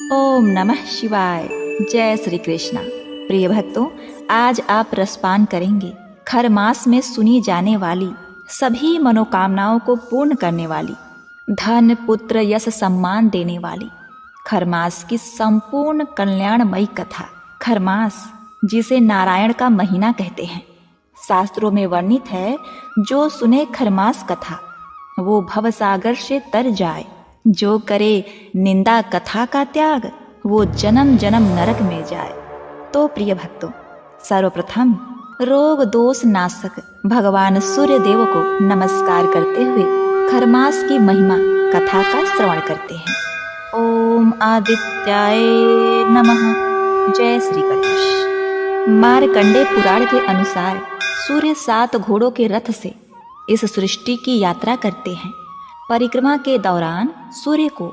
ओम नमः शिवाय। जय श्री कृष्णा। प्रिय भक्तों, आज आप रसपान करेंगे खर मास में सुनी जाने वाली सभी मनोकामनाओं को पूर्ण करने वाली, धन पुत्र यश सम्मान देने वाली खरमास की संपूर्ण कल्याणमयी कथा। खरमास, जिसे नारायण का महीना कहते हैं, शास्त्रों में वर्णित है, जो सुने खरमास कथा वो भवसागर से तर जाए, जो करे निंदा कथा का त्याग वो जन्म जन्म नरक में जाए। तो प्रिय भक्तों, सर्वप्रथम रोग दोष नाशक भगवान सूर्य देव को नमस्कार करते हुए खरमास की महिमा कथा का श्रवण करते हैं। ओम आदित्याय नमः। जय श्री गणेश। मार्कंडेय पुराण के अनुसार सूर्य 7 घोड़ों के रथ से इस सृष्टि की यात्रा करते हैं। परिक्रमा के दौरान सूर्य को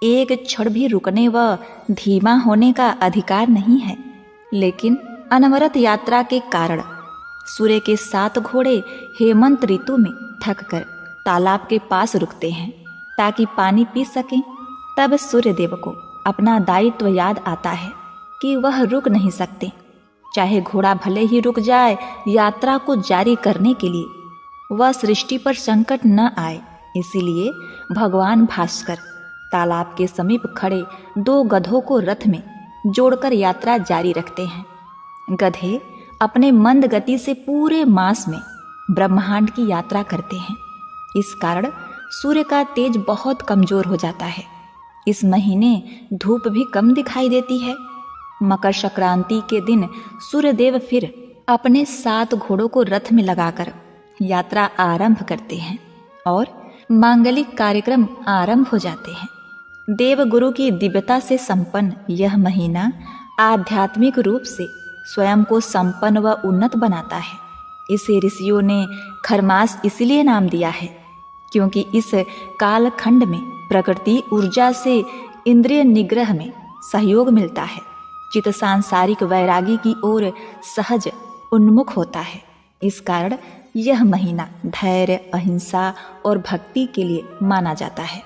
एक क्षण भी रुकने व धीमा होने का अधिकार नहीं है, लेकिन अनवरत यात्रा के कारण सूर्य के 7 घोड़े हेमंत ऋतु में थककर तालाब के पास रुकते हैं ताकि पानी पी सकें। तब सूर्य देव को अपना दायित्व याद आता है कि वह रुक नहीं सकते, चाहे घोड़ा भले ही रुक जाए, यात्रा को जारी करने के लिए वह सृष्टि पर संकट न आए। इसीलिए भगवान भास्कर तालाब के समीप खड़े 2 गधों को रथ में जोड़कर यात्रा जारी रखते हैं। गधे अपने मंद गति से पूरे मास में ब्रह्मांड की यात्रा करते हैं। इस कारण सूर्य का तेज बहुत कमजोर हो जाता है। इस महीने धूप भी कम दिखाई देती है। मकर संक्रांति के दिन सूर्यदेव फिर अपने 7 घोड़ों को रथ में लगाकर यात्रा आरंभ करते हैं और मांगलिक कार्यक्रम आरंभ हो जाते हैं। देवगुरु की दिव्यता से संपन्न यह महीना आध्यात्मिक रूप से स्वयं को संपन्न व उन्नत बनाता है। इसे ऋषियों ने खरमास इसलिए नाम दिया है क्योंकि इस कालखंड में प्रकृति ऊर्जा से इंद्रिय निग्रह में सहयोग मिलता है। चित्त सांसारिक वैरागी की ओर सहज उन्मुख होता है। इस कारण यह महीना धैर्य, अहिंसा और भक्ति के लिए माना जाता है।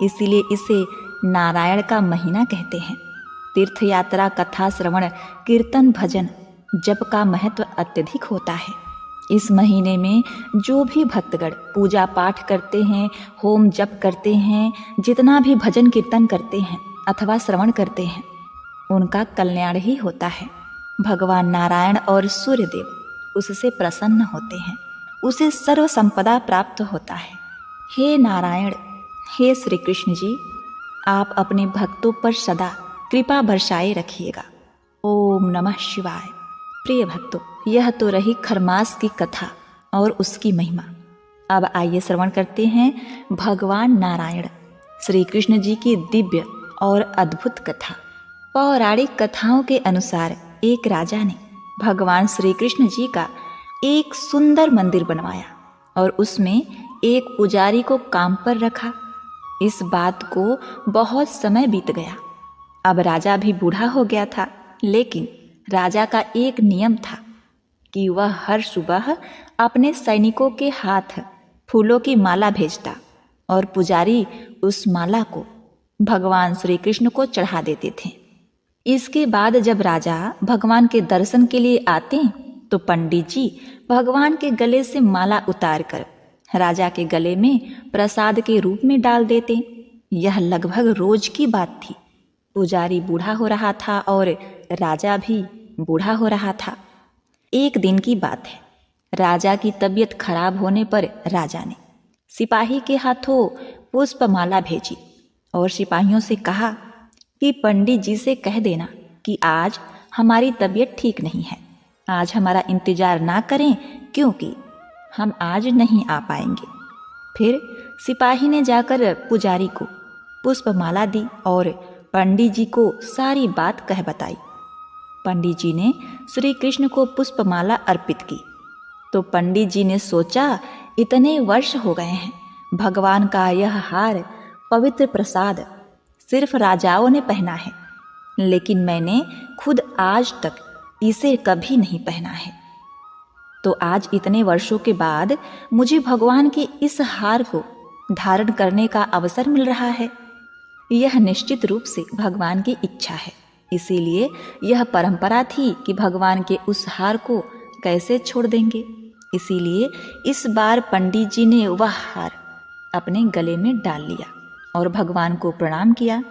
इसीलिए इसे नारायण का महीना कहते हैं। तीर्थ यात्रा, कथा श्रवण, कीर्तन, भजन, जप का महत्व अत्यधिक होता है। इस महीने में जो भी भक्तगण पूजा पाठ करते हैं, होम जप करते हैं, जितना भी भजन कीर्तन करते हैं अथवा श्रवण करते हैं, उनका कल्याण ही होता है। भगवान नारायण और सूर्यदेव उससे प्रसन्न होते हैं, उसे सर्व संपदा प्राप्त होता है। हे नारायण, हे श्री कृष्ण जी, आप अपने भक्तों पर सदा कृपा बरसाए रखिएगा। ओम नमः शिवाय। प्रिय भक्तों, यह तो रही खरमास की कथा और उसकी महिमा। अब आइए श्रवण करते हैं भगवान नारायण श्री कृष्ण जी की दिव्य और अद्भुत कथा। पौराणिक कथाओं के अनुसार एक राजा ने भगवान श्री कृष्ण जी का एक सुंदर मंदिर बनवाया और उसमें एक पुजारी को काम पर रखा। इस बात को बहुत समय बीत गया। अब राजा भी बूढ़ा हो गया था, लेकिन राजा का एक नियम था कि वह हर सुबह अपने सैनिकों के हाथ फूलों की माला भेजता और पुजारी उस माला को भगवान श्री कृष्ण को चढ़ा देते थे। इसके बाद जब राजा भगवान के दर्शन के लिए आते तो पंडित जी भगवान के गले से माला उतारकर राजा के गले में प्रसाद के रूप में डाल देते। यह लगभग रोज की बात थी। पुजारी बूढ़ा हो रहा था और राजा भी बूढ़ा हो रहा था। एक दिन की बात है, राजा की तबीयत खराब होने पर राजा ने सिपाही के हाथों पुष्पमाला भेजी और सिपाहियों से कहा कि पंडित जी से कह देना कि आज हमारी तबीयत ठीक नहीं है, आज हमारा इंतजार ना करें क्योंकि हम आज नहीं आ पाएंगे। फिर सिपाही ने जाकर पुजारी को पुष्पमाला दी और पंडित जी को सारी बात कह बताई। पंडित जी ने श्री कृष्ण को पुष्पमाला अर्पित की तो पंडित जी ने सोचा, इतने वर्ष हो गए हैं, भगवान का यह हार पवित्र प्रसाद सिर्फ राजाओं ने पहना है, लेकिन मैंने खुद आज तक इसे कभी नहीं पहना है। तो आज इतने वर्षों के बाद मुझे भगवान के इस हार को धारण करने का अवसर मिल रहा है। यह निश्चित रूप से भगवान की इच्छा है। इसीलिए यह परंपरा थी कि भगवान के उस हार को कैसे छोड़ देंगे। इसीलिए इस बार पंडित जी ने वह हार अपने गले में डाल लिया और भगवान को प्रणाम किया।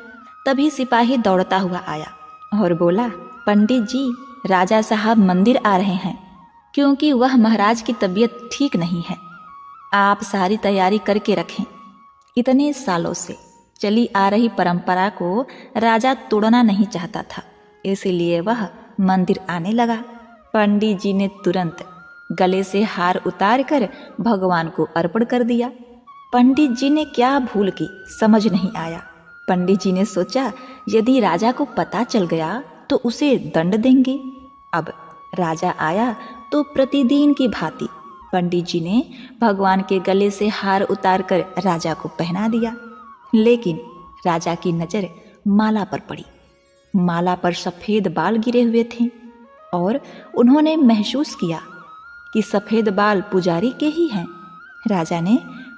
तभी सिपाही दौड़ता हुआ आया और बोला, पंडित जी, राजा साहब मंदिर आ रहे हैं, क्योंकि वह महाराज की तबीयत ठीक नहीं है। आप सारी तैयारी करके रखें। इतने सालों से चली आ रही परंपरा को राजा तोड़ना नहीं चाहता था, इसलिए वह मंदिर आने लगा। पंडित जी ने तुरंत गले से हार उतार कर भगवान को अर्पण कर दिया। पंडित जी ने क्या भूल की समझ नहीं आया। पंडित जी ने सोचा, यदि राजा को पता चल गया तो उसे दंड देंगे। अब राजा आया तो प्रतिदिन की भांति पंडित जी ने भगवान के गले से हार उतारकर राजा को पहना दिया। लेकिन राजा की नज़र माला पर पड़ी। माला पर सफ़ेद बाल गिरे हुए थे और उन्होंने महसूस किया कि सफ़ेद बाल पुजारी के ही हैं। राजा ने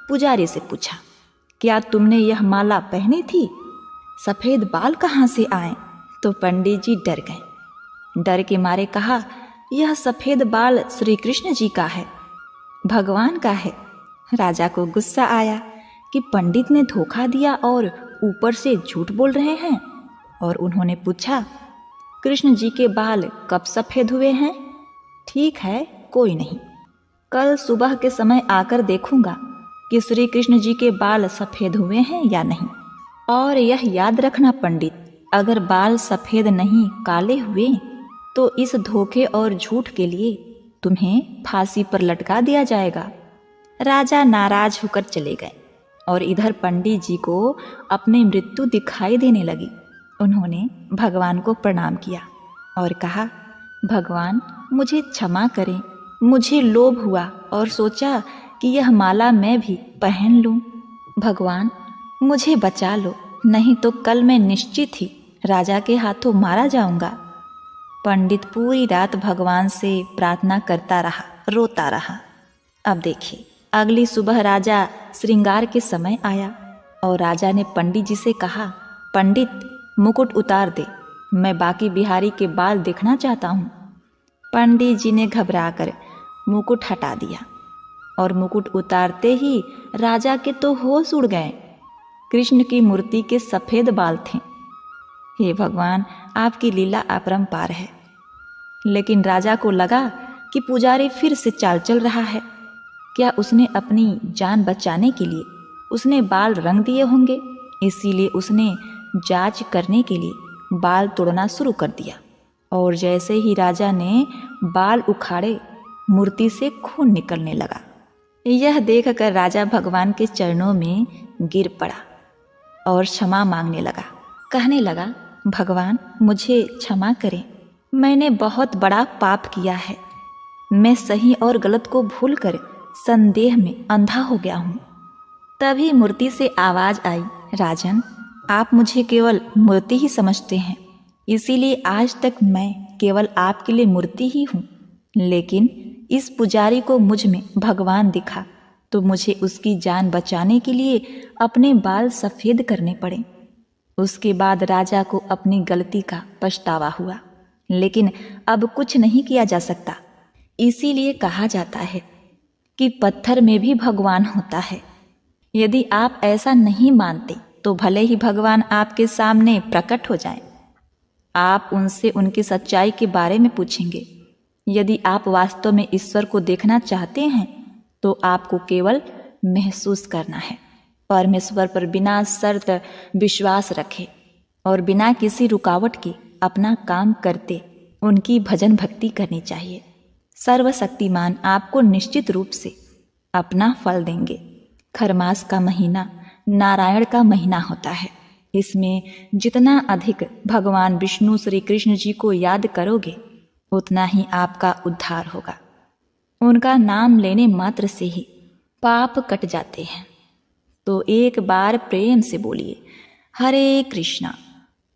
पुजारी से पूछा, क्या तुमने यह माला पहनी थी? सफ़ेद बाल कहाँ से आए? तो पंडित जी डर गए। डर के मारे कहा, यह सफ़ेद बाल श्री कृष्ण जी का है, भगवान का है। राजा को गुस्सा आया कि पंडित ने धोखा दिया और ऊपर से झूठ बोल रहे हैं। और उन्होंने पूछा, कृष्ण जी के बाल कब सफ़ेद हुए हैं? ठीक है, कोई नहीं, कल सुबह के समय आकर देखूंगा कि श्री कृष्ण जी के बाल सफ़ेद हुए हैं या नहीं। और यह याद रखना पंडित, अगर बाल सफ़ेद नहीं काले हुए तो इस धोखे और झूठ के लिए तुम्हें फांसी पर लटका दिया जाएगा। राजा नाराज होकर चले गए और इधर पंडित जी को अपनी मृत्यु दिखाई देने लगी। उन्होंने भगवान को प्रणाम किया और कहा, भगवान मुझे क्षमा करें, मुझे लोभ हुआ और सोचा कि यह माला मैं भी पहन लूं। भगवान मुझे बचा लो, नहीं तो कल मैं निश्चित ही राजा के हाथों मारा जाऊंगा। पंडित पूरी रात भगवान से प्रार्थना करता रहा, रोता रहा। अब देखिए, अगली सुबह राजा श्रृंगार के समय आया और राजा ने पंडित जी से कहा, पंडित मुकुट उतार दे, मैं बाकी बिहारी के बाल देखना चाहता हूँ। पंडित जी ने घबराकर मुकुट हटा दिया और मुकुट उतारते ही राजा के तो होश उड़ गए। कृष्ण की मूर्ति के सफ़ेद बाल थे। हे भगवान, आपकी लीला अपरंपार है। लेकिन राजा को लगा कि पुजारी फिर से चाल चल रहा है। क्या उसने अपनी जान बचाने के लिए उसने बाल रंग दिए होंगे? इसीलिए उसने जांच करने के लिए बाल तोड़ना शुरू कर दिया। और जैसे ही राजा ने बाल उखाड़े, मूर्ति से खून निकलने लगा। यह देखकर राजा भगवान के चरणों में गिर पड़ा और क्षमा मांगने लगा। कहने लगा, भगवान मुझे क्षमा करें, मैंने बहुत बड़ा पाप किया है। मैं सही और गलत को भूलकर संदेह में अंधा हो गया हूँ। तभी मूर्ति से आवाज़ आई, राजन आप मुझे केवल मूर्ति ही समझते हैं, इसीलिए आज तक मैं केवल आपके लिए मूर्ति ही हूँ। लेकिन इस पुजारी को मुझ में भगवान दिखा तो मुझे उसकी जान बचाने के लिए अपने बाल सफ़ेद करने पड़े। उसके बाद राजा को अपनी गलती का पछतावा हुआ, लेकिन अब कुछ नहीं किया जा सकता। इसीलिए कहा जाता है कि पत्थर में भी भगवान होता है। यदि आप ऐसा नहीं मानते तो भले ही भगवान आपके सामने प्रकट हो जाएं। आप उनसे उनकी सच्चाई के बारे में पूछेंगे। यदि आप वास्तव में ईश्वर को देखना चाहते हैं तो आपको केवल महसूस करना है। परमेश्वर पर बिना शर्त विश्वास रखें और बिना किसी रुकावट के अपना काम करते उनकी भजन भक्ति करनी चाहिए। सर्वशक्तिमान आपको निश्चित रूप से अपना फल देंगे। खरमास का महीना नारायण का महीना होता है। इसमें जितना अधिक भगवान विष्णु श्री कृष्ण जी को याद करोगे उतना ही आपका उद्धार होगा। उनका नाम लेने मात्र से ही पाप कट जाते हैं। तो एक बार प्रेम से बोलिए, हरे कृष्णा,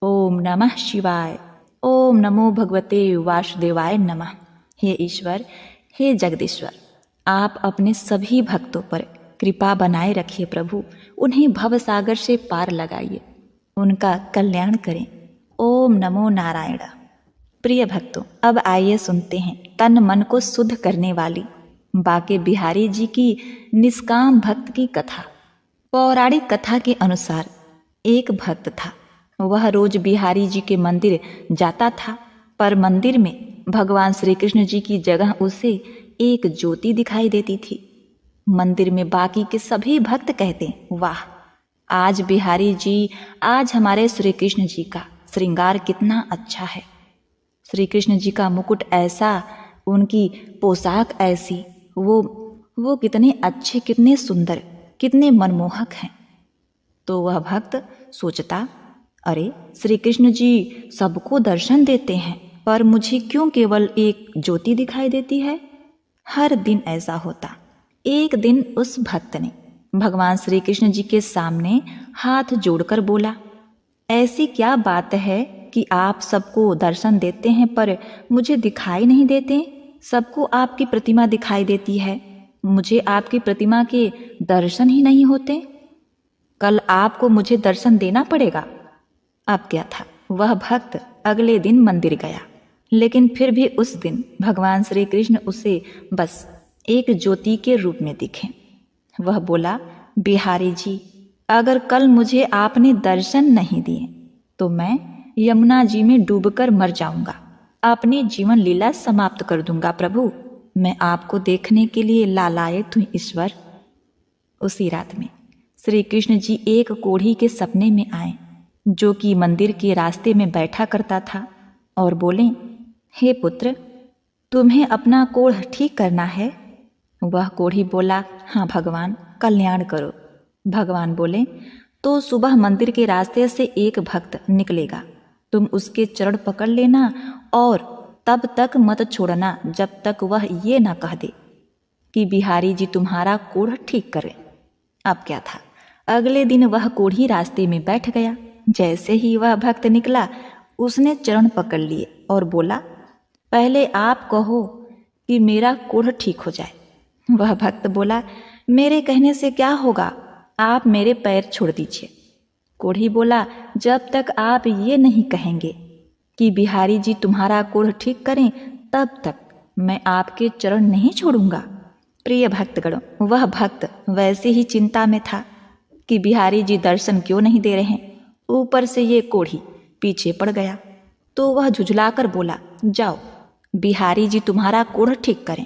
ओम नमः शिवाय, ओम नमो भगवते वासुदेवाय नमः। हे ईश्वर, हे जगदीश्वर, आप अपने सभी भक्तों पर कृपा बनाए रखिए प्रभु, उन्हें भवसागर से पार लगाइए। उनका कल्याण करें। ओम नमो नारायण। प्रिय भक्तों, अब आइए सुनते हैं तन मन को शुद्ध करने वाली बाके बिहारी जी की निष्काम भक्त की कथा। पौराणिक कथा के अनुसार एक भक्त था। वह रोज बिहारी जी के मंदिर जाता था, पर मंदिर में भगवान श्री कृष्ण जी की जगह उसे एक ज्योति दिखाई देती थी। मंदिर में बाकी के सभी भक्त कहते, वाह, आज बिहारी जी, आज हमारे श्री कृष्ण जी का श्रृंगार कितना अच्छा है। श्री कृष्ण जी का मुकुट ऐसा, उनकी पोशाक ऐसी, वो कितने अच्छे, कितने सुंदर, कितने मनमोहक हैं। तो वह भक्त सोचता, अरे श्री कृष्ण जी सबको दर्शन देते हैं, पर मुझे क्यों केवल एक ज्योति दिखाई देती है। हर दिन ऐसा होता। एक दिन उस भक्त ने भगवान श्री कृष्ण जी के सामने हाथ जोड़कर बोला, ऐसी क्या बात है कि आप सबको दर्शन देते हैं पर मुझे दिखाई नहीं देते। सबको आपकी प्रतिमा दिखाई देती है, मुझे आपकी प्रतिमा के दर्शन ही नहीं होते। कल आपको मुझे दर्शन देना पड़ेगा। अब क्या था, वह भक्त अगले दिन मंदिर गया, लेकिन फिर भी उस दिन भगवान श्री कृष्ण उसे बस एक ज्योति के रूप में दिखे। वह बोला, बिहारी जी, अगर कल मुझे आपने दर्शन नहीं दिए तो मैं यमुना जी में डूबकर मर जाऊंगा, अपनी जीवन लीला समाप्त कर दूंगा। प्रभु, मैं आपको देखने के लिए लालायित हूँ ईश्वर। उसी रात में श्री कृष्ण जी एक कोढ़ी के सपने में आए, जो कि मंदिर के रास्ते में बैठा करता था, और बोले, हे पुत्र, तुम्हें अपना कोढ़ ठीक करना है। वह कोढ़ी बोला, हाँ भगवान, कल्याण करो। भगवान बोले, तो सुबह मंदिर के रास्ते से एक भक्त निकलेगा, तुम उसके चरण पकड़ लेना और तब तक मत छोड़ना जब तक वह ये ना कह दे कि बिहारी जी तुम्हारा कोढ़ ठीक करें। अब क्या था, अगले दिन वह कोढ़ी रास्ते में बैठ गया। जैसे ही वह भक्त निकला, उसने चरण पकड़ लिए और बोला, पहले आप कहो कि मेरा कोढ़ ठीक हो जाए। वह भक्त बोला, मेरे कहने से क्या होगा, आप मेरे पैर छोड़ दीजिए। कोढ़ी बोला, जब तक आप ये नहीं कहेंगे कि बिहारी जी तुम्हारा कोढ़ ठीक करें, तब तक मैं आपके चरण नहीं छोड़ूंगा। प्रिय भक्तगणों, वह भक्त वैसे ही चिंता में था कि बिहारी जी दर्शन क्यों नहीं दे रहे हैं। ऊपर से ये कोढ़ी पीछे पड़ गया, तो वह झुझलाकर बोला, जाओ, बिहारी जी तुम्हारा कोढ़ ठीक करें,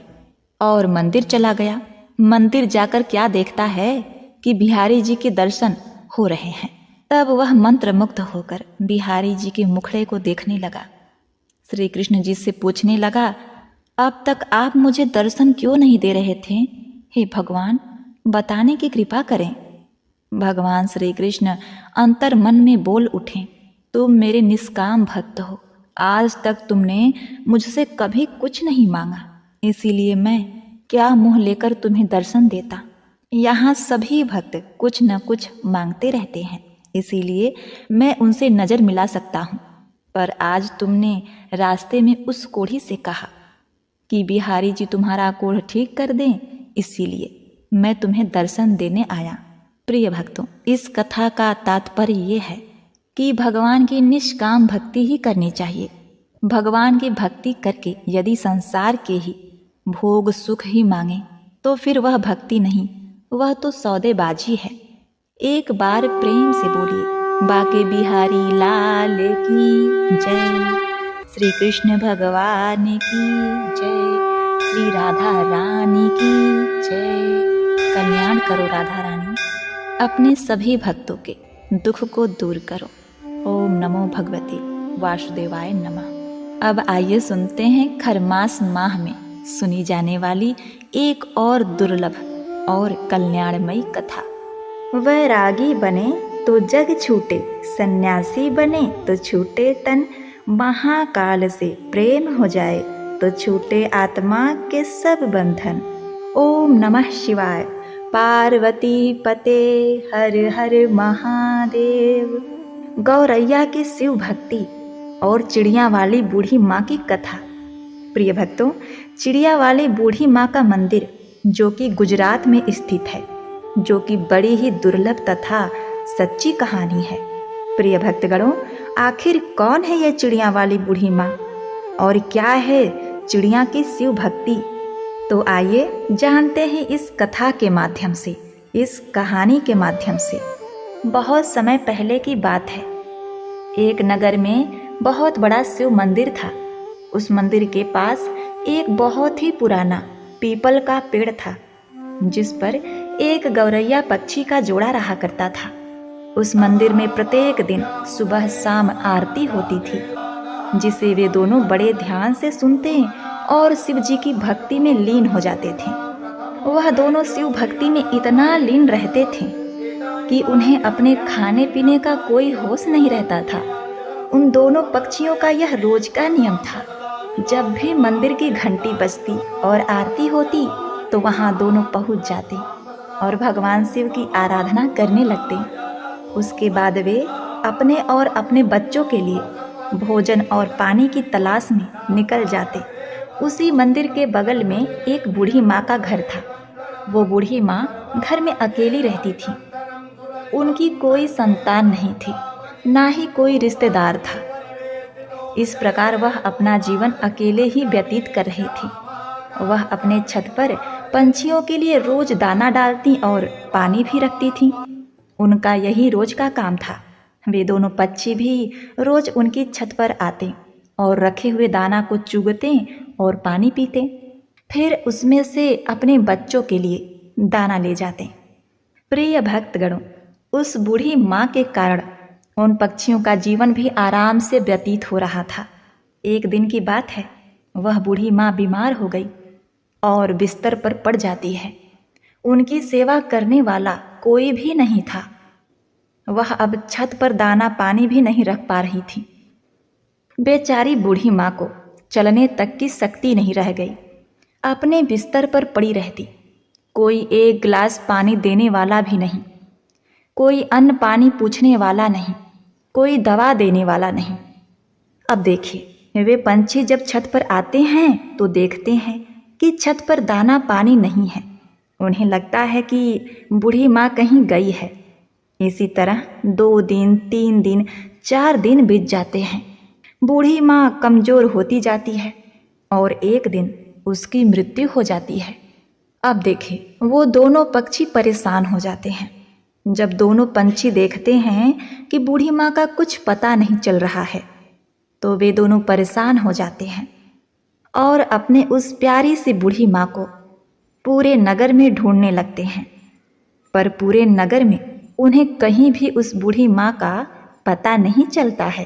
और मंदिर चला गया। मंदिर जाकर क्या देखता है कि बिहारी जी के दर्शन हो रहे हैं। तब वह मंत्र मुग्ध होकर बिहारी जी के मुखड़े को देखने लगा। श्री कृष्ण जी से पूछने लगा, अब तक आप मुझे दर्शन क्यों नहीं दे रहे थे। हे भगवान, बताने की कृपा करें। भगवान श्री कृष्ण अंतर मन में बोल उठे, तुम मेरे निष्काम भक्त हो, आज तक तुमने मुझसे कभी कुछ नहीं मांगा, इसीलिए मैं क्या मुंह लेकर तुम्हें दर्शन देता। यहाँ सभी भक्त कुछ न कुछ मांगते रहते हैं, इसीलिए मैं उनसे नजर मिला सकता हूँ। पर आज तुमने रास्ते में उस कोढ़ी से कहा कि बिहारी जी तुम्हारा कोढ़ ठीक कर दें, इसीलिए मैं तुम्हें दर्शन देने आया। प्रिय भक्तों, इस कथा का तात्पर्य ये है कि भगवान की निष्काम भक्ति ही करनी चाहिए। भगवान की भक्ति करके यदि संसार के ही भोग सुख ही मांगे तो फिर वह भक्ति नहीं, वह तो सौदेबाजी है। एक बार प्रेम से बोलिए, बाके बिहारी लाल की जय, श्री कृष्ण भगवान की जय, श्री राधा रानी की जय। कल्याण करो राधा रानी, अपने सभी भक्तों के दुख को दूर करो। ओम नमो भगवते वासुदेवाय नमः। अब आइए सुनते हैं खरमास माह में सुनी जाने वाली एक और दुर्लभ और कल्याणमयी कथा। वैरागी बने तो जग छूटे, सन्यासी बने तो छूटे तन, महाकाल से प्रेम हो जाए तो छूटे आत्मा के सब बंधन। ओम नमः शिवाय। पार्वती पते हर हर महादेव। गौरैया की शिव भक्ति और चिड़िया वाली बूढ़ी माँ की कथा। प्रिय भक्तों, चिड़िया वाली बूढ़ी माँ का मंदिर जो कि गुजरात में स्थित है, जो कि बड़ी ही दुर्लभ तथा सच्ची कहानी है। प्रिय भक्तगणों, आखिर कौन है ये चिड़िया वाली बूढ़ी माँ और क्या है चिड़िया की शिव भक्ति? तो आइए जानते हैं इस कथा के माध्यम से, इस कहानी के माध्यम से। बहुत समय पहले की बात है। एक नगर में बहुत बड़ा शिव मंदिर था। उस मंदिर के पास एक बहुत ही पुराना पीपल का पेड़ था, जिस पर एक गौरैया पक्षी का जोड़ा रहा करता था। उस मंदिर में प्रत्येक दिन सुबह शाम आरती होती थी, जिसे वे दोनों बड़े ध्यान से सुनते और शिव जी की भक्ति में लीन हो जाते थे। वह दोनों शिव भक्ति में इतना लीन रहते थे कि उन्हें अपने खाने पीने का कोई होश नहीं रहता था। उन दोनों पक्षियों का यह रोज का नियम था। जब भी मंदिर की घंटी बजती और आरती होती तो वहाँ दोनों पहुँच जाते और भगवान शिव की आराधना करने लगते। उसके बाद वे अपने और अपने बच्चों के लिए भोजन और पानी की तलाश में निकल जाते। उसी मंदिर के बगल में एक बूढ़ी माँ का घर था। वो बूढ़ी माँ घर में अकेली रहती थी। उनकी कोई संतान नहीं थी, ना ही कोई रिश्तेदार था। इस प्रकार वह अपना जीवन अकेले ही व्यतीत कर रही थी। वह अपने छत पर पंछियों के लिए रोज दाना डालती और पानी भी रखती थी। उनका यही रोज का काम था। वे दोनों पक्षी भी रोज उनकी छत पर आते और रखे हुए दाना को चुगते और पानी पीते, फिर उसमें से अपने बच्चों के लिए दाना ले जाते। प्रिय भक्तगणों, उस बूढ़ी माँ के कारण उन पक्षियों का जीवन भी आराम से व्यतीत हो रहा था। एक दिन की बात है, वह बूढ़ी माँ बीमार हो गई और बिस्तर पर पड़ जाती है। उनकी सेवा करने वाला कोई भी नहीं था। वह अब छत पर दाना पानी भी नहीं रख पा रही थी। बेचारी बूढ़ी माँ को चलने तक की शक्ति नहीं रह गई। अपने बिस्तर पर पड़ी रहती। कोई एक गिलास पानी देने वाला भी नहीं, कोई अन्न पानी पूछने वाला नहीं, कोई दवा देने वाला नहीं। अब देखिए, वे पंछी जब छत पर आते हैं तो देखते हैं कि छत पर दाना पानी नहीं है। उन्हें लगता है कि बूढ़ी माँ कहीं गई है। इसी तरह 2 दिन, 3 दिन, 4 दिन बीत जाते हैं। बूढ़ी माँ कमजोर होती जाती है और एक दिन उसकी मृत्यु हो जाती है। अब देखिए, वो दोनों पक्षी परेशान हो जाते हैं। जब दोनों पंछी देखते हैं कि बूढ़ी माँ का कुछ पता नहीं चल रहा है, तो वे दोनों परेशान हो जाते हैं और अपने उस प्यारी सी बूढ़ी माँ को पूरे नगर में ढूंढने लगते हैं। पर पूरे नगर में उन्हें कहीं भी उस बूढ़ी माँ का पता नहीं चलता है।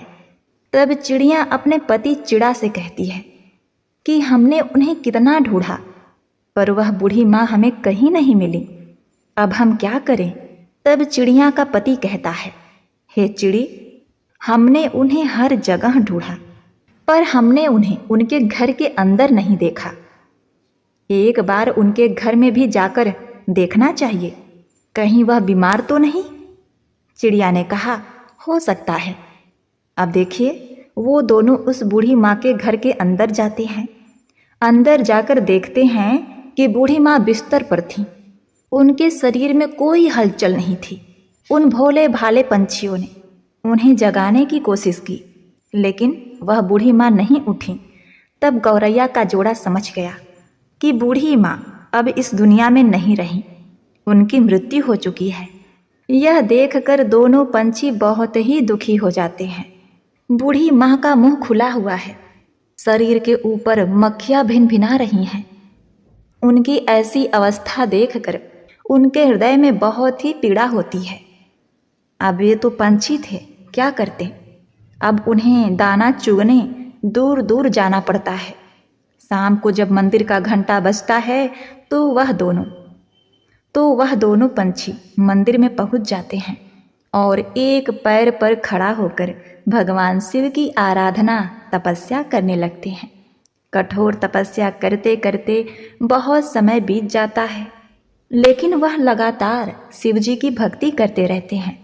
तब चिड़िया अपने पति चिड़ा से कहती है कि हमने उन्हें कितना ढूंढा, पर वह बूढ़ी माँ हमें कहीं नहीं मिली। अब हम क्या करें? तब चिड़िया का पति कहता है, हे चिड़ी, हमने उन्हें हर जगह ढूंढा, पर हमने उन्हें उनके घर के अंदर नहीं देखा। एक बार उनके घर में भी जाकर देखना चाहिए, कहीं वह बीमार तो नहीं। चिड़िया ने कहा, हो सकता है। अब देखिए, वो दोनों उस बूढ़ी माँ के घर के अंदर जाते हैं। अंदर जाकर देखते हैं कि बूढ़ी माँ बिस्तर पर थी। उनके शरीर में कोई हलचल नहीं थी। उन भोले भाले पंछियों ने उन्हें जगाने की कोशिश की, लेकिन वह बूढ़ी माँ नहीं उठी। तब गौरैया का जोड़ा समझ गया कि बूढ़ी माँ अब इस दुनिया में नहीं रही, उनकी मृत्यु हो चुकी है। यह देखकर दोनों पंछी बहुत ही दुखी हो जाते हैं। बूढ़ी माँ का मुंह खुला हुआ है, शरीर के ऊपर मक्खियाँ भिनभिना रही हैं। उनकी ऐसी अवस्था देखकर उनके हृदय में बहुत ही पीड़ा होती है। अब ये तो पंछी थे, क्या करते? अब उन्हें दाना चुगने दूर दूर जाना पड़ता है। शाम को जब मंदिर का घंटा बजता है तो वह दोनों पंछी मंदिर में पहुंच जाते हैं और एक पैर पर खड़ा होकर भगवान शिव की आराधना तपस्या करने लगते हैं। कठोर तपस्या करते करते बहुत समय बीत जाता है, लेकिन वह लगातार शिव जी की भक्ति करते रहते हैं।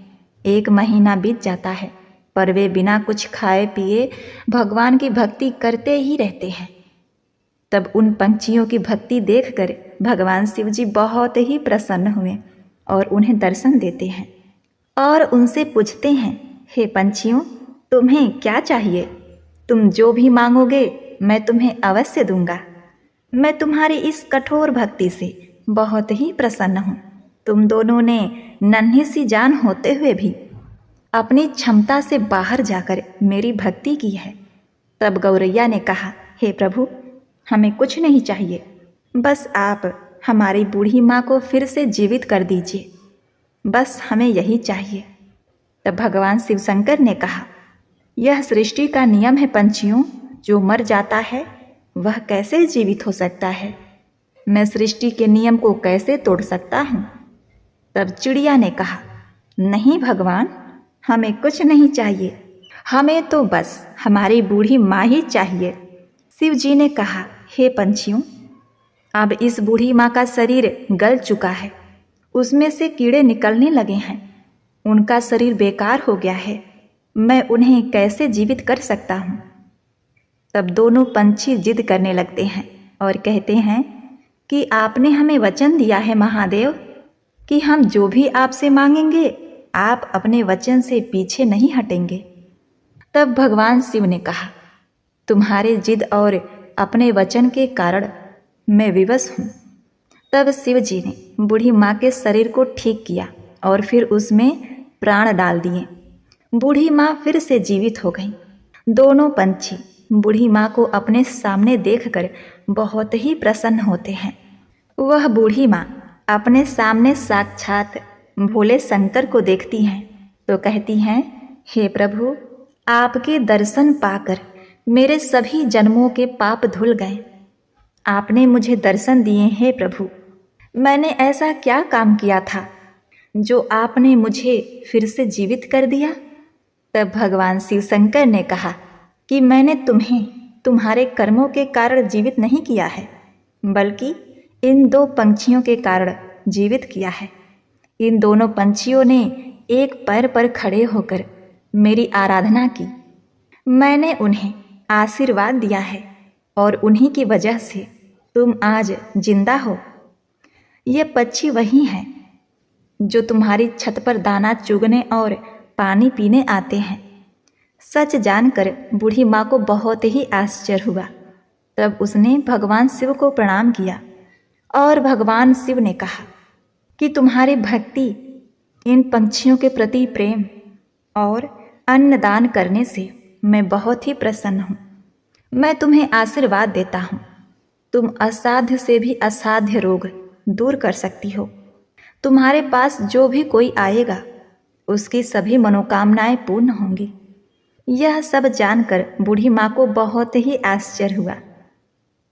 1 महीना बीत जाता है, पर वे बिना कुछ खाए पिए भगवान की भक्ति करते ही रहते हैं। तब उन पंछियों की भक्ति देखकर भगवान शिव जी बहुत ही प्रसन्न हुए और उन्हें दर्शन देते हैं और उनसे पूछते हैं हे पंछियों, तुम्हें क्या चाहिए? तुम जो भी मांगोगे मैं तुम्हें अवश्य दूंगा। मैं तुम्हारी इस कठोर भक्ति से बहुत ही प्रसन्न हूँ। तुम दोनों ने नन्ही सी जान होते हुए भी अपनी क्षमता से बाहर जाकर मेरी भक्ति की है। तब गौरैया ने कहा, हे प्रभु, हमें कुछ नहीं चाहिए, बस आप हमारी बूढ़ी माँ को फिर से जीवित कर दीजिए, बस हमें यही चाहिए। तब भगवान शिव शंकर ने कहा, यह सृष्टि का नियम है पंछियों, जो मर जाता है वह कैसे जीवित हो सकता है? मैं सृष्टि के नियम को कैसे तोड़ सकता हूँ? तब चिड़िया ने कहा, नहीं भगवान, हमें कुछ नहीं चाहिए, हमें तो बस हमारी बूढ़ी माँ ही चाहिए। शिव जी ने कहा, हे पंछियों, अब इस बूढ़ी माँ का शरीर गल चुका है, उसमें से कीड़े निकलने लगे हैं, उनका शरीर बेकार हो गया है, मैं उन्हें कैसे जीवित कर सकता हूँ? तब दोनों पंछी जिद करने लगते हैं और कहते हैं कि आपने हमें वचन दिया है महादेव कि हम जो भी आपसे मांगेंगे आप अपने वचन से पीछे नहीं हटेंगे। तब भगवान शिव ने कहा, तुम्हारे जिद और अपने वचन के कारण मैं विवश हूँ। तब शिव जी ने बूढ़ी माँ के शरीर को ठीक किया और फिर उसमें प्राण डाल दिए। बूढ़ी माँ फिर से जीवित हो गई। दोनों पंछी बूढ़ी माँ को अपने सामने देखकर बहुत ही प्रसन्न होते हैं। वह बूढ़ी माँ अपने सामने साक्षात भोले शंकर को देखती हैं तो कहती हैं, हे प्रभु, आपके दर्शन पाकर मेरे सभी जन्मों के पाप धुल गए। आपने मुझे दर्शन दिए हैं प्रभु। मैंने ऐसा क्या काम किया था जो आपने मुझे फिर से जीवित कर दिया? तब भगवान शिव शंकर ने कहा कि मैंने तुम्हें तुम्हारे कर्मों के कारण जीवित नहीं किया है, बल्कि इन दो पंछियों के कारण जीवित किया है। इन दोनों पंछियों ने एक पैर पर खड़े होकर मेरी आराधना की। मैंने उन्हें आशीर्वाद दिया है और उन्हीं की वजह से तुम आज जिंदा हो। ये पक्षी वही हैं जो तुम्हारी छत पर दाना चुगने और पानी पीने आते हैं। सच जानकर बूढ़ी माँ को बहुत ही आश्चर्य हुआ। तब उसने भगवान शिव को प्रणाम किया और भगवान शिव ने कहा कि तुम्हारी भक्ति, इन पंछियों के प्रति प्रेम और अन्न दान करने से मैं बहुत ही प्रसन्न हूँ। मैं तुम्हें आशीर्वाद देता हूँ। तुम असाध्य से भी असाध्य रोग दूर कर सकती हो। तुम्हारे पास जो भी कोई आएगा उसकी सभी मनोकामनाएं पूर्ण होंगी। यह सब जानकर बूढ़ी माँ को बहुत ही आश्चर्य हुआ।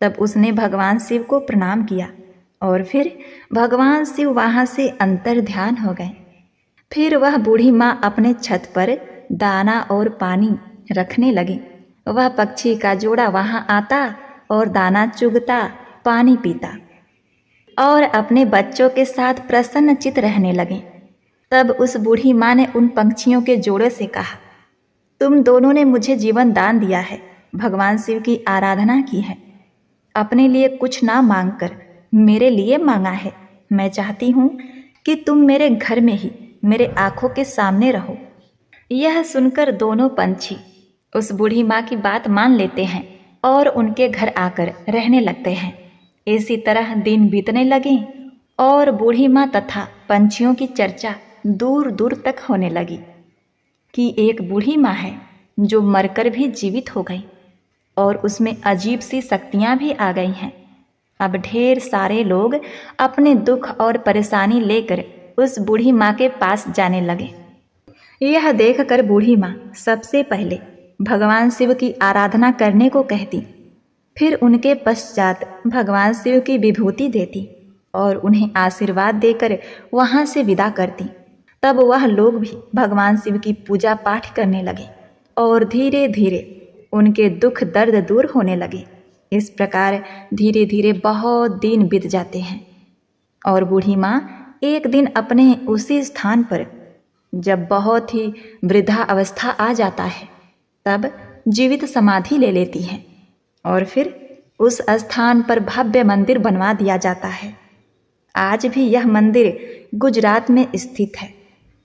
तब उसने भगवान शिव को प्रणाम किया और फिर भगवान शिव वहाँ से अंतर ध्यान हो गए। फिर वह बूढ़ी माँ अपने छत पर दाना और पानी रखने लगी। वह पक्षी का जोड़ा वहाँ आता और दाना चुगता, पानी पीता और अपने बच्चों के साथ प्रसन्नचित रहने लगे। तब उस बूढ़ी माँ ने उन पंछियों के जोड़े से कहा, तुम दोनों ने मुझे जीवन दान दिया है, भगवान शिव की आराधना की है, अपने लिए कुछ ना मांगकर मेरे लिए मांगा है। मैं चाहती हूँ कि तुम मेरे घर में ही मेरे आँखों के सामने रहो। यह सुनकर दोनों पंछी उस बूढ़ी माँ की बात मान लेते हैं और उनके घर आकर रहने लगते हैं। इसी तरह दिन बीतने लगे और बूढ़ी माँ तथा पंछियों की चर्चा दूर दूर तक होने लगी कि एक बूढ़ी माँ है जो मरकर भी जीवित हो गई और उसमें अजीब सी शक्तियाँ भी आ गई हैं। अब ढेर सारे लोग अपने दुख और परेशानी लेकर उस बूढ़ी माँ के पास जाने लगे। यह देखकर बूढ़ी माँ सबसे पहले भगवान शिव की आराधना करने को कहती, फिर उनके पश्चात भगवान शिव की विभूति देती और उन्हें आशीर्वाद देकर वहाँ से विदा करती। तब वह लोग भी भगवान शिव की पूजा पाठ करने लगे और धीरे धीरे उनके दुख दर्द दूर होने लगे। इस प्रकार धीरे धीरे बहुत दिन बीत जाते हैं और बूढ़ी माँ एक दिन अपने उसी स्थान पर, जब बहुत ही वृद्धा अवस्था आ जाता है, तब जीवित समाधि ले लेती हैं और फिर उस स्थान पर भव्य मंदिर बनवा दिया जाता है। आज भी यह मंदिर गुजरात में स्थित है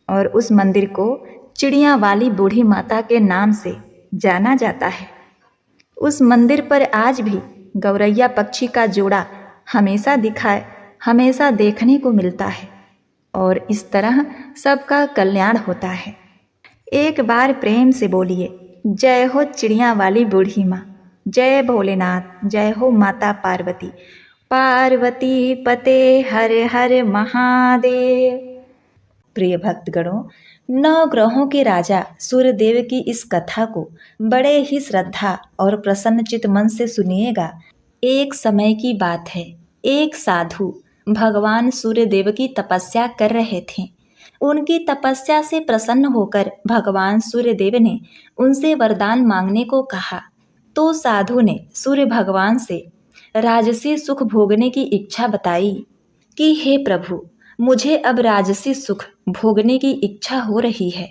और उस मंदिर को चिड़िया वाली बूढ़ी माता के नाम से जाना जाता है। उस मंदिर पर आज भी गौरैया पक्षी का जोड़ा हमेशा देखने को मिलता है और इस तरह सबका कल्याण होता है। एक बार प्रेम से बोलिए, जय हो चिड़िया वाली बूढ़ी माँ, जय भोलेनाथ, जय हो माता पार्वती, पार्वती पते हर हर महादेव। प्रिय भक्तगणों, 9 ग्रहों के राजा सूर्यदेव की इस कथा को बड़े ही श्रद्धा और प्रसन्नचित मन से सुनिएगा। एक समय की बात है, एक साधु भगवान सूर्यदेव की तपस्या कर रहे थे। उनकी तपस्या से प्रसन्न होकर भगवान सूर्यदेव ने उनसे वरदान मांगने को कहा। तो साधु ने सूर्य भगवान से राजसी सुख भोगने की इच्छा बताई कि हे प्रभु, मुझे अब राजसी सुख भोगने की इच्छा हो रही है।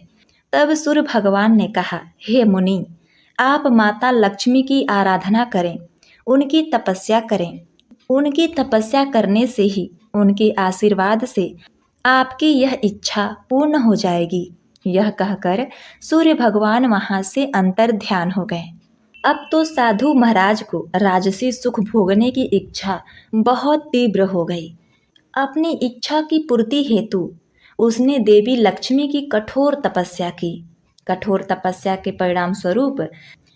तब सूर्य भगवान ने कहा, हे मुनि, आप माता लक्ष्मी की आराधना करें, उनकी तपस्या करें। उनकी तपस्या करने से ही, उनके आशीर्वाद से आपकी यह इच्छा पूर्ण हो जाएगी। यह कहकर सूर्य भगवान वहां से अंतर ध्यान हो गए। अब तो साधु महाराज को राजसी सुख भोगने की इच्छा बहुत तीव्र हो गई। अपनी इच्छा की पूर्ति हेतु उसने देवी लक्ष्मी की कठोर तपस्या की। कठोर तपस्या के परिणाम स्वरूप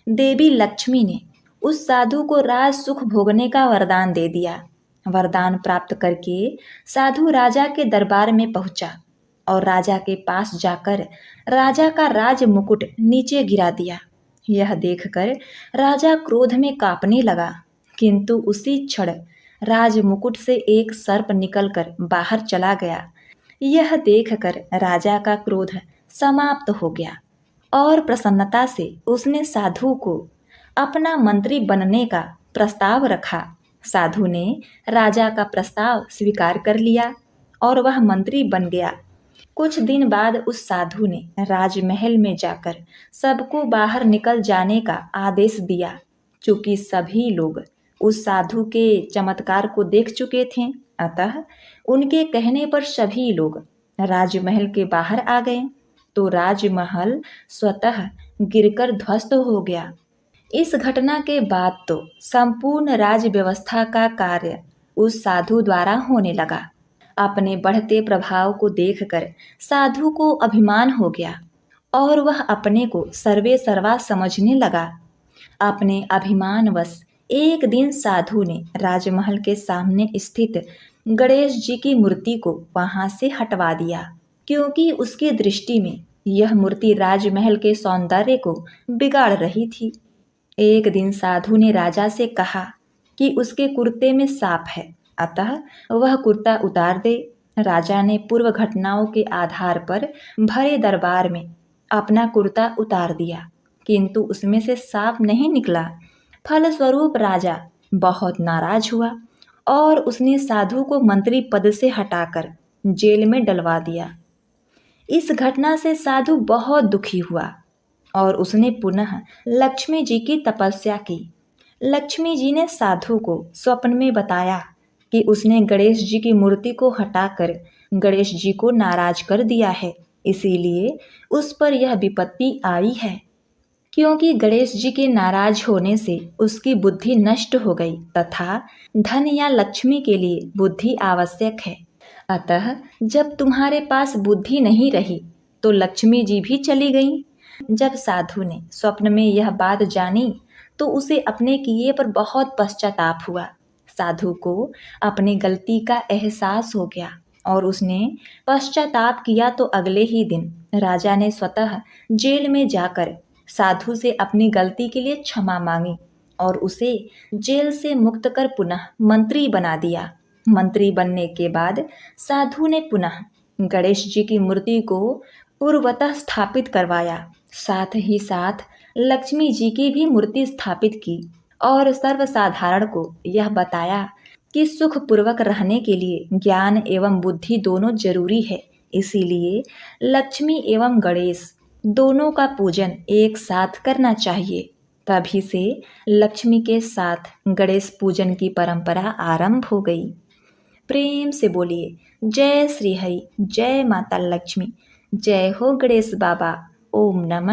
देवी लक्ष्मी ने उस साधु को राज सुख भोगने का वरदान दे दिया। वरदान प्राप्त करके साधु राजा के दरबार में पहुंचा और राजा के पास जाकर राजा का राज मुकुट नीचे गिरा दिया। यह देखकर राजा क्रोध में कांपने लगा, किंतु उसी क्षण राज मुकुट से एक सर्प निकलकर बाहर चला गया। यह देखकर राजा का क्रोध समाप्त हो गया और प्रसन्नता से उसने साधु को अपना मंत्री बनने का प्रस्ताव रखा। साधु ने राजा का प्रस्ताव स्वीकार कर लिया और वह मंत्री बन गया। कुछ दिन बाद उस साधु ने राजमहल में जाकर सबको बाहर निकल जाने का आदेश दिया। चूंकि सभी लोग उस साधु के चमत्कार को देख चुके थे, अतः उनके कहने पर सभी लोग राजमहल के बाहर आ गए। तो राजमहल स्वतः गिरकर ध्वस्त हो गया। इस घटना के बाद तो संपूर्ण राज व्यवस्था का कार्य उस साधु द्वारा होने लगा। अपने बढ़ते प्रभाव को देखकर साधु को अभिमान हो गया और वह अपने को सर्वे सर्वा समझने लगा। अपने अभिमानवश एक दिन साधु ने राजमहल के सामने स्थित गणेश जी की मूर्ति को वहां से हटवा दिया, क्योंकि उसकी दृष्टि में यह मूर्ति राजमहल के सौंदर्य को बिगाड़ रही थी। एक दिन साधु ने राजा से कहा कि उसके कुर्ते में सांप है, अतः वह कुर्ता उतार दे। राजा ने पूर्व घटनाओं के आधार पर भरे दरबार में अपना कुर्ता उतार दिया, किंतु उसमें से सांप नहीं निकला। फलस्वरूप राजा बहुत नाराज हुआ और उसने साधु को मंत्री पद से हटाकर जेल में डलवा दिया। इस घटना से साधु बहुत दुखी हुआ और उसने पुनः लक्ष्मी जी की तपस्या की। लक्ष्मी जी ने साधु को स्वप्न में बताया कि उसने गणेश जी की मूर्ति को हटाकर गणेश जी को नाराज कर दिया है, इसीलिए उस पर यह विपत्ति आई है। क्योंकि गणेश जी के नाराज होने से उसकी बुद्धि नष्ट हो गई तथा धन या लक्ष्मी के लिए बुद्धि आवश्यक है। अतः जब तुम्हारे पास बुद्धि नहीं रही तो लक्ष्मी जी भी चली गई। जब साधु ने स्वप्न में यह बात जानी तो उसे अपने किए पर बहुत पश्चाताप हुआ। साधु को अपनी गलती का एहसास हो गया और उसने पश्चाताप किया तो अगले ही दिन राजा ने स्वतः जेल में जाकर साधु से अपनी गलती के लिए क्षमा मांगी और उसे जेल से मुक्त कर पुनः मंत्री बना दिया। मंत्री बनने के बाद साधु ने पुनः गणेश जी की मूर्ति को पूर्वतः स्थापित करवाया। साथ ही साथ लक्ष्मी जी की भी मूर्ति स्थापित की और सर्वसाधारण को यह बताया कि सुखपूर्वक रहने के लिए ज्ञान एवं बुद्धि दोनों जरूरी है, इसीलिए लक्ष्मी एवं गणेश दोनों का पूजन एक साथ करना चाहिए। तभी से लक्ष्मी के साथ गणेश पूजन की परंपरा आरंभ हो गई। प्रेम से बोलिए, जय श्री हरि, जय माता लक्ष्मी, जय हो गणेश बाबा, ओम नमः